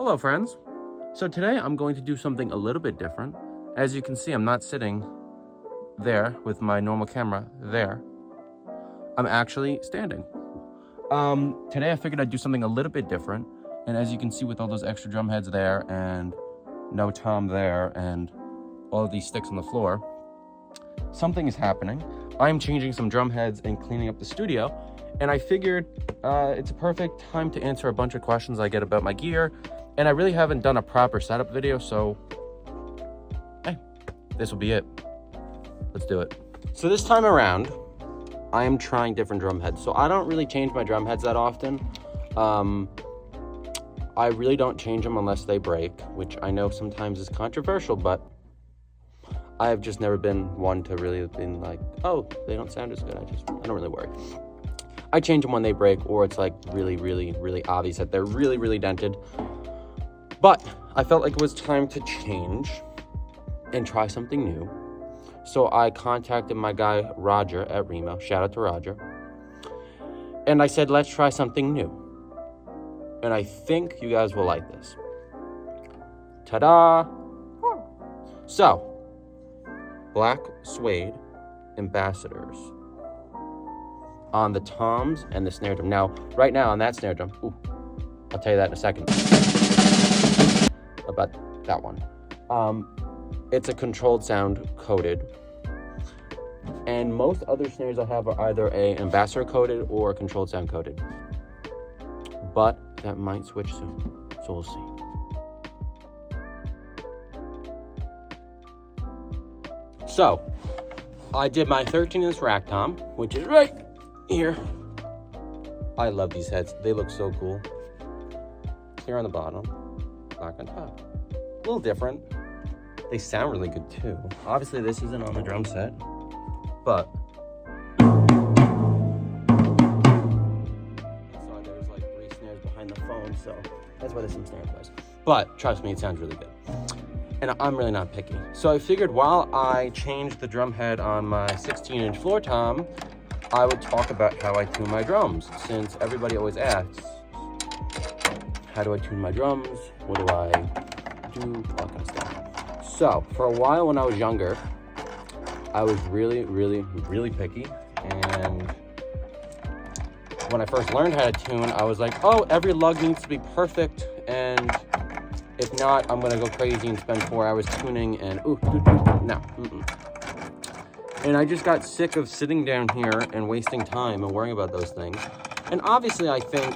Hello friends. So today I'm going to do something a little bit different. As you can see, I'm not sitting there with my normal camera there. I'm actually standing. Today I figured I'd do something a little bit different. And as you can see with all those extra drum heads there and no tom there and all of these sticks on the floor, something is happening. I'm changing some drum heads and cleaning up the studio. And I figured it's a perfect time to answer a bunch of questions I get about my gear. And I really haven't done a proper setup video, so hey, this will be it. Let's do it. So this time around, I am trying different drum heads. So I don't really change my drum heads that often. I really don't change them unless they break, which I know sometimes is controversial, but I've just never been one to really been like, oh, they don't sound as good. I don't really worry. I change them when they break, or it's like really, really, really obvious that they're really, really dented. But I felt like it was time to change and try something new. So I contacted my guy, Roger, at Remo. Shout out to Roger. And I said, let's try something new. And I think you guys will like this. Ta-da! So, black suede ambassadors on the toms and the snare drum. Now, right now on that snare drum, I'll tell you that in a second. About that one. It's a controlled sound coated. And most other snares I have are either a ambassador coated or controlled sound coated. But that might switch soon, so we'll see. So, I did my 13-inch rack tom, which is right here. I love these heads. They look so cool. Here on the bottom, black on top. A little different. They sound really good too. Obviously, this isn't on the drum set, but there's like 3 snares behind the phone, so that's why there's some snare plays. But trust me, it sounds really good. And I'm really not picky. So I figured while I changed the drum head on my 16-inch floor tom, I would talk about how I tune my drums, since everybody always asks, how do I tune my drums? What do I do? All kind of stuff. So for a while when I was younger, I was really, really, really picky. And when I first learned how to tune, I was like, oh, every lug needs to be perfect. And if not, I'm gonna go crazy and spend 4 hours tuning and no. And I just got sick of sitting down here and wasting time and worrying about those things. And obviously I think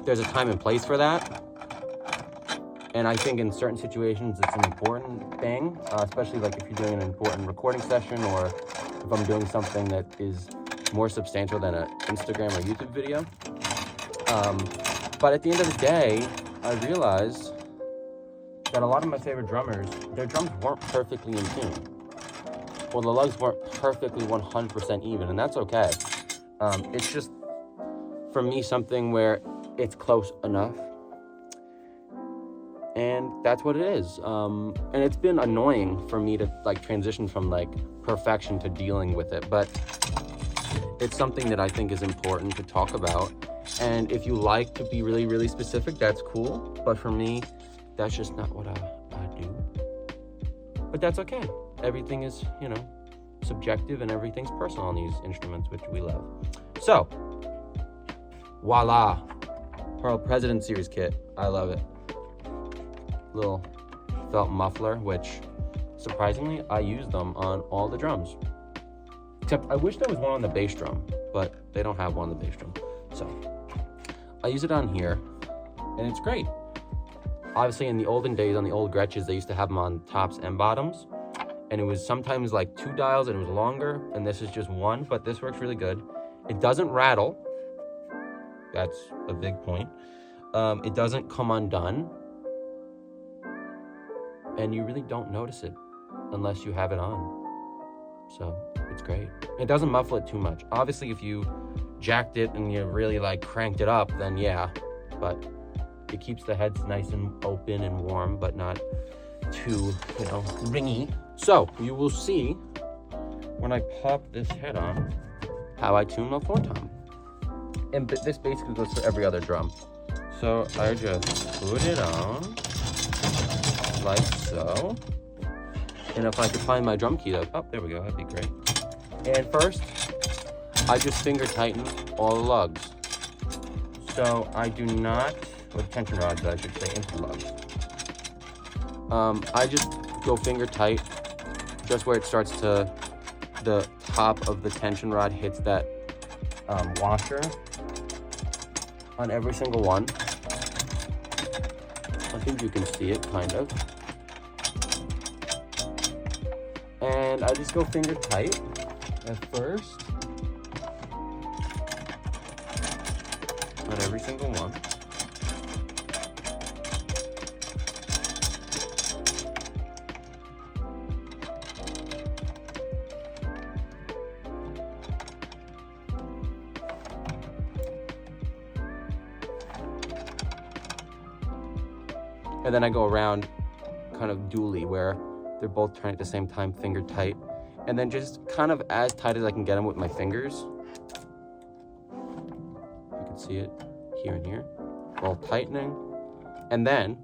there's a time and place for that. And I think in certain situations it's an important thing, especially like if you're doing an important recording session, or if I'm doing something that is more substantial than an Instagram or YouTube video. But at the end of the day, I realized that a lot of my favorite drummers, their drums weren't perfectly in tune. Well, the lugs weren't perfectly 100% even, and that's okay. It's just, for me, something where it's close enough. And that's what it is. And it's been annoying for me to like transition from like perfection to dealing with it. But it's something that I think is important to talk about. And if you like to be really, really specific, that's cool. But for me, that's just not what I do. But that's okay. Everything is, subjective, and everything's personal on these instruments, which we love. So, voila. Pearl President Series kit. I love it. Little felt muffler, which surprisingly, I use them on all the drums. Except I wish there was one on the bass drum, but they don't have one on the bass drum. So, I use it on here, and it's great. Obviously, in the olden days, on the old Gretches, they used to have them on tops and bottoms. And it was sometimes like 2 dials, and it was longer, and this is just 1, but this works really good. It doesn't rattle. That's a big point. It doesn't come undone. And you really don't notice it unless you have it on. So, it's great. It doesn't muffle it too much. Obviously, if you jacked it and you really like cranked it up, then yeah. But it keeps the heads nice and open and warm, but not too, ringy. So, you will see when I pop this head on how I tune my floor tom. And this basically goes for every other drum. So I just put it on, like so. And if I could find my drum key, oh, there we go, that'd be great. And first, I just finger tighten all the lugs. So I do not, or tension rods, I should say, into lugs. I just go finger tight, just where it starts to, the top of the tension rod hits that washer on every single one. I think you can see it, kind of. And I just go finger tight at first on every single one. And then I go around kind of dually where they're both turning at the same time, finger tight. And then just kind of as tight as I can get them with my fingers. You can see it here and here, both tightening. And then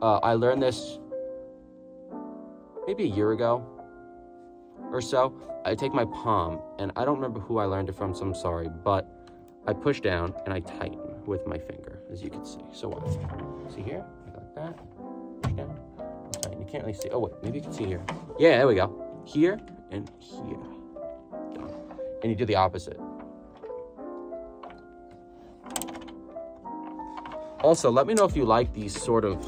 I learned this maybe a year ago or so. I take my palm, and I don't remember who I learned it from, so I'm sorry, but I push down and I tighten with my finger, as you can see. So watch. See here? That, push down, tighten. You can't really see. Oh wait, maybe you can see here. Yeah, there we go. Here and here. Done. And you do the opposite. Also, let me know if you like these sort of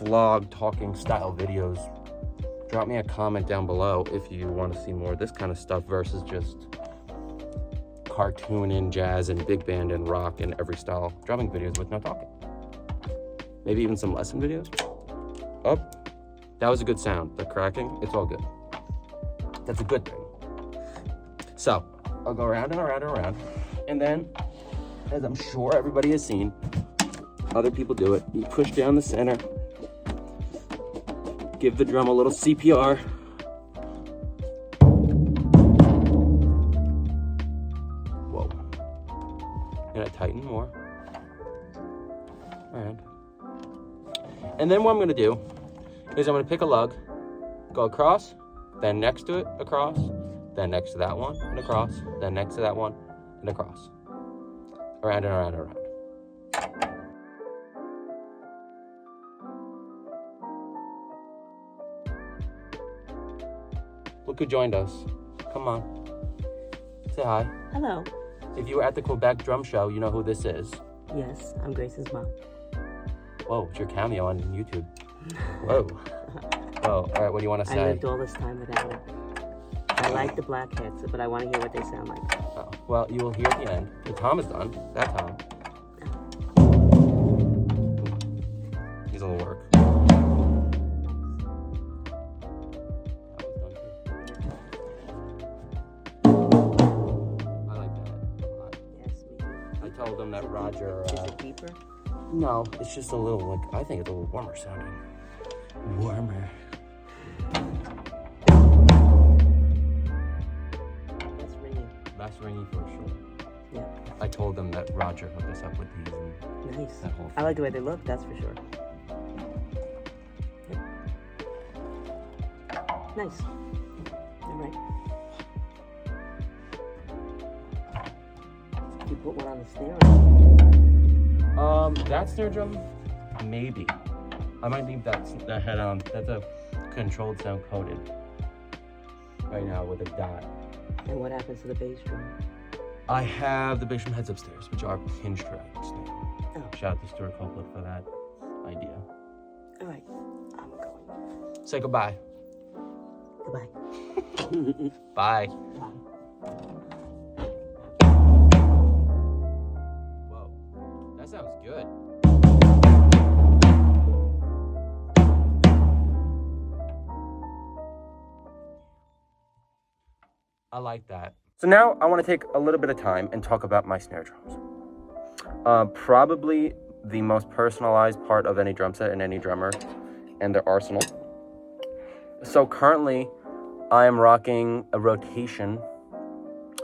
vlog talking style videos. Drop me a comment down below if you want to see more of this kind of stuff versus just cartoon and jazz and big band and rock and every style drumming videos with no talking. Maybe even some lesson videos. Oh, that was a good sound. The cracking, it's all good. That's a good thing. So, I'll go around and around and around. And then, as I'm sure everybody has seen, other people do it. You push down the center. Give the drum a little CPR. Whoa. And I tighten more. Around. And then what I'm gonna do is I'm gonna pick a lug, go across, then next to it, across, then next to that one, and across, then next to that one, and across. Around and around and around. Look who joined us. Come on. Say hi. Hello. If you were at the Quebec drum show, you know who this is. Yes, I'm Grayson's mom. Whoa, it's your cameo on YouTube. Whoa. Oh, all right, what do you want to say? I lived all this time without it. I like the blackheads, but I want to hear what they sound like. Oh, well, you will hear at the end. The tom is done. That tom. Needs a little work. That one's done too. I like that a lot. Yes, me too. I told them that Roger... Is it deeper? No, it's just a little, like, I think it's a little warmer sounding. Warmer. That's ringing. That's ringy for sure. Yeah. I told them that Roger hooked us up with these and Nice. that whole thing. I like the way they look, that's for sure. Yep. Nice. All right. You put one on the snare? That snare drum, maybe. I might leave that head on. That's a controlled sound coded right now with a dot. And what happens to the bass drum? I have the bass drum heads upstairs, which are pinstripe snare. Oh. Shout out to Stuart Copeland for that idea. All right. I'm going. Say goodbye. Goodbye. Bye. Bye. Whoa, that sounds good. I like that. So now I want to take a little bit of time and talk about my snare drums. Probably the most personalized part of any drum set and any drummer and their arsenal. So currently I am rocking a rotation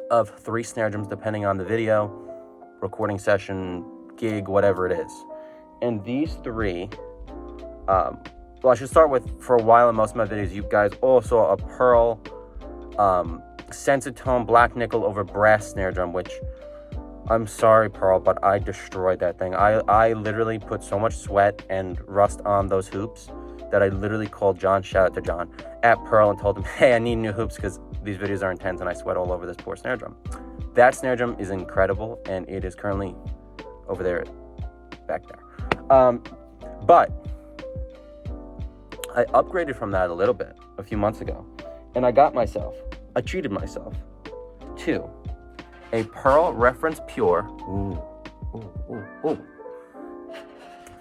of 3 snare drums depending on the video, recording session, gig, whatever it is. And these three, well, I should start with, for a while in most of my videos, you guys all saw a pearl Sensitone black nickel over brass snare drum, which, I'm sorry, Pearl, but I destroyed that thing. I literally put so much sweat and rust on those hoops that I literally called John, shout out to John, at Pearl and told him, hey, I need new hoops because these videos are intense and I sweat all over this poor snare drum. That snare drum is incredible, and it is currently over there, back there. But I upgraded from that a little bit a few months ago, and I treated myself to a Pearl Reference Pure,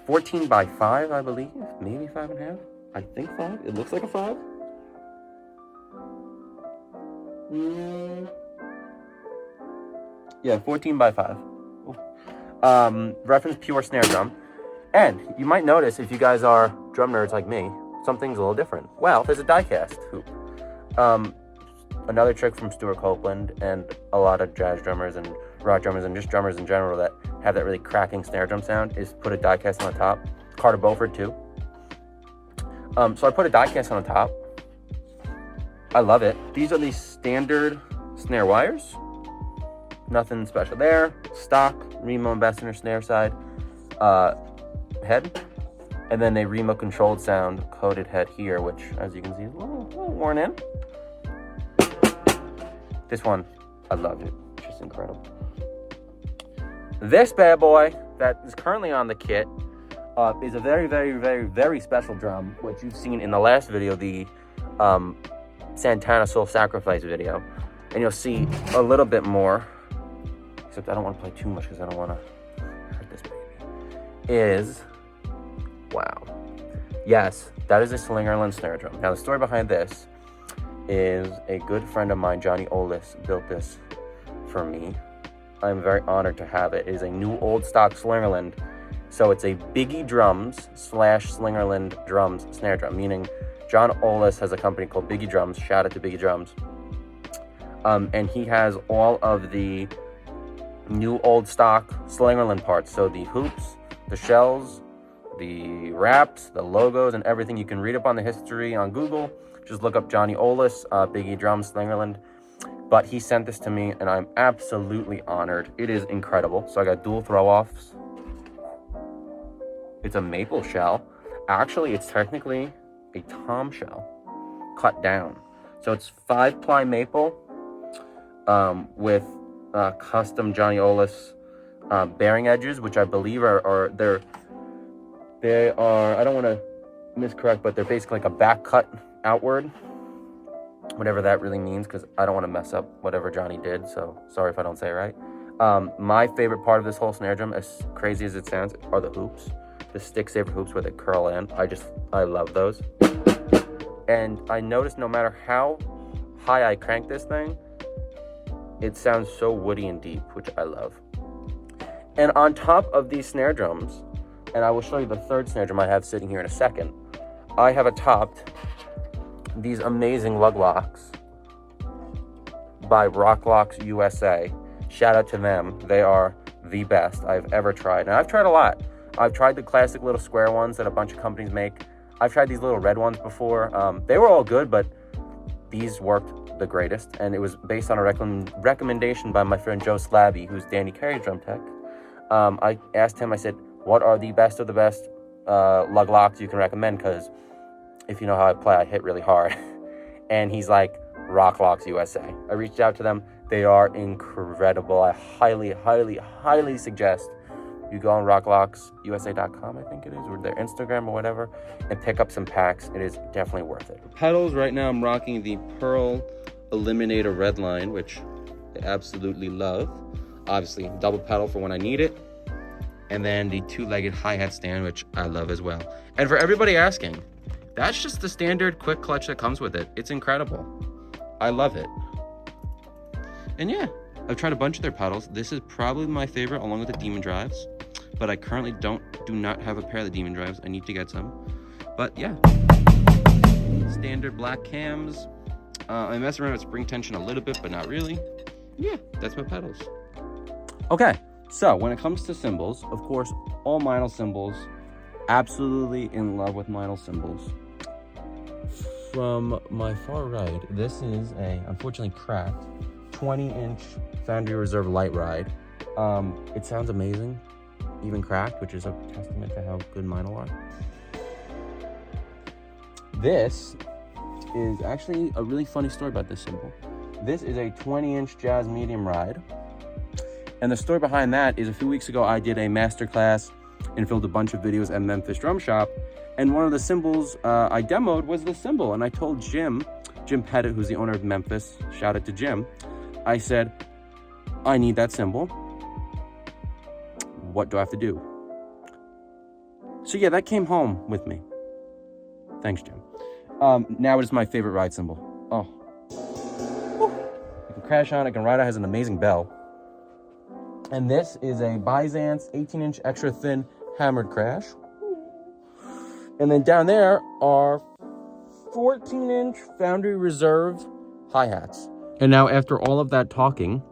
14 by 5, I believe, maybe 5.5, I think 5, it looks like a 5. Yeah, 14 by 5. Reference Pure snare drum. And you might notice, if you guys are drum nerds like me, something's a little different. Well, there's a die-cast hoop. Another trick from Stuart Copeland and a lot of jazz drummers and rock drummers and just drummers in general that have that really cracking snare drum sound is put a die-cast on the top. Carter Beauford too. So I put a die-cast on the top. I love it. These are the standard snare wires. Nothing special there. Stock Remo Ambassador snare side head. And then a Remo controlled sound coated head here, which, as you can see, is a little worn in. This one, I love it. It's just incredible. This bad boy that is currently on the kit is a very, very, very, very special drum, which you've seen in the last video, the Santana Soul Sacrifice video. And you'll see a little bit more, except I don't want to play too much because I don't want to hurt this baby. Wow. Yes, that is a Slingerland snare drum. Now, the story behind this is a good friend of mine, Johnny Olis, built this for me. I'm very honored to have it. It is a new old stock Slingerland. So it's a Biggie Drums / Slingerland Drums snare drum, meaning John Olis has a company called Biggie Drums. Shout out to Biggie Drums. And he has all of the new old stock Slingerland parts. So the hoops, the shells, the wraps, the logos, and everything. You can read up on the history on Google. Just look up Johnny Olis, Biggie Drums, Slingerland. But he sent this to me, and I'm absolutely honored. It is incredible. So I got dual throw-offs. It's a maple shell. Actually, it's technically a tom shell cut down. So it's 5-ply maple with custom Johnny Olis bearing edges, which I believe they are, I don't want to miscorrect, but they're basically like a back cut outward, whatever that really means, because I don't want to mess up whatever Johnny did, so sorry if I don't say it right. My favorite part of this whole snare drum, as crazy as it sounds, are the hoops. The stick saver hoops where they curl in. I love those. And I noticed no matter how high I crank this thing, it sounds so woody and deep, which I love. And on top of these snare drums, and I will show you the third snare drum I have sitting here in a second, I have topped these amazing lug locks by Rock Locks USA. Shout out to them. They are the best I've ever tried. And I've tried a lot. I've tried the classic little square ones that a bunch of companies make. I've tried these little red ones before. They were all good, but these worked the greatest. And it was based on a recommendation by my friend Joe Slabby, who's Danny Carey's drum tech. I asked him, I said, what are the best of the best lug locks you can recommend? Because if you know how I play, I hit really hard. And he's like, Rock Locks USA. I reached out to them. They are incredible. I highly, highly, highly suggest you go on rocklocks.usa.com, I think it is, or their Instagram or whatever, and pick up some packs. It is definitely worth it. Pedals, right now I'm rocking the Pearl Eliminator Redline, which I absolutely love. Obviously, double pedal for when I need it. And then the two-legged hi-hat stand, which I love as well. And for everybody asking, that's just the standard quick clutch that comes with it. It's incredible. I love it. And yeah, I've tried a bunch of their pedals. This is probably my favorite, along with the Demon Drives. But I currently do not have a pair of the Demon Drives. I need to get some. But yeah, standard black cams. I mess around with spring tension a little bit, but not really. Yeah, that's my pedals. Okay, So when it comes to cymbals, of course, all Meinl cymbals, absolutely in love with Meinl cymbals. From my far right, this is a, unfortunately cracked, 20-inch Foundry Reserve Light Ride. It sounds amazing, even cracked, which is a testament to how good Meinl are. This is actually a really funny story about this cymbal. This is a 20-inch jazz medium ride. And the story behind that is a few weeks ago, I did a masterclass and filmed a bunch of videos at Memphis Drum Shop. And one of the cymbals I demoed was this cymbal. And I told Jim Pettit, who's the owner of Memphis, shout out to Jim. I said, I need that cymbal. What do I have to do? So yeah, that came home with me. Thanks, Jim. Now it is my favorite ride cymbal. Oh. Woo. You can crash on it, can ride it, has an amazing bell. And this is a Byzance 18-inch extra thin hammered crash. And then down there are 14-inch Foundry Reserve hi-hats. And now after all of that talking,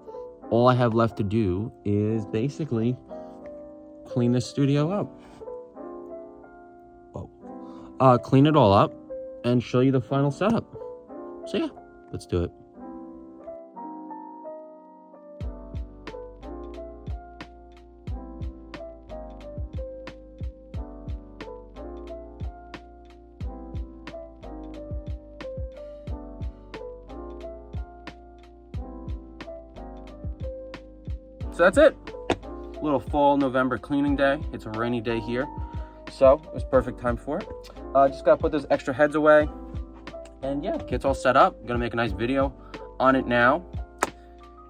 all I have left to do is basically clean this studio up. Clean it all up and show you the final setup. So yeah, let's do it. So that's it. Little fall November cleaning day. It's a rainy day here, so it was perfect time for it. Just gotta put those extra heads away, and yeah, kit's all set up. I'm gonna make a nice video on it now,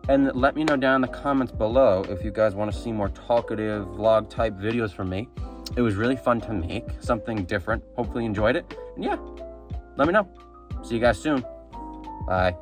and let me know down in the comments below if you guys want to see more talkative vlog type videos from me. It was really fun to make, something different. Hopefully you enjoyed it, and yeah, let me know. See you guys soon. Bye.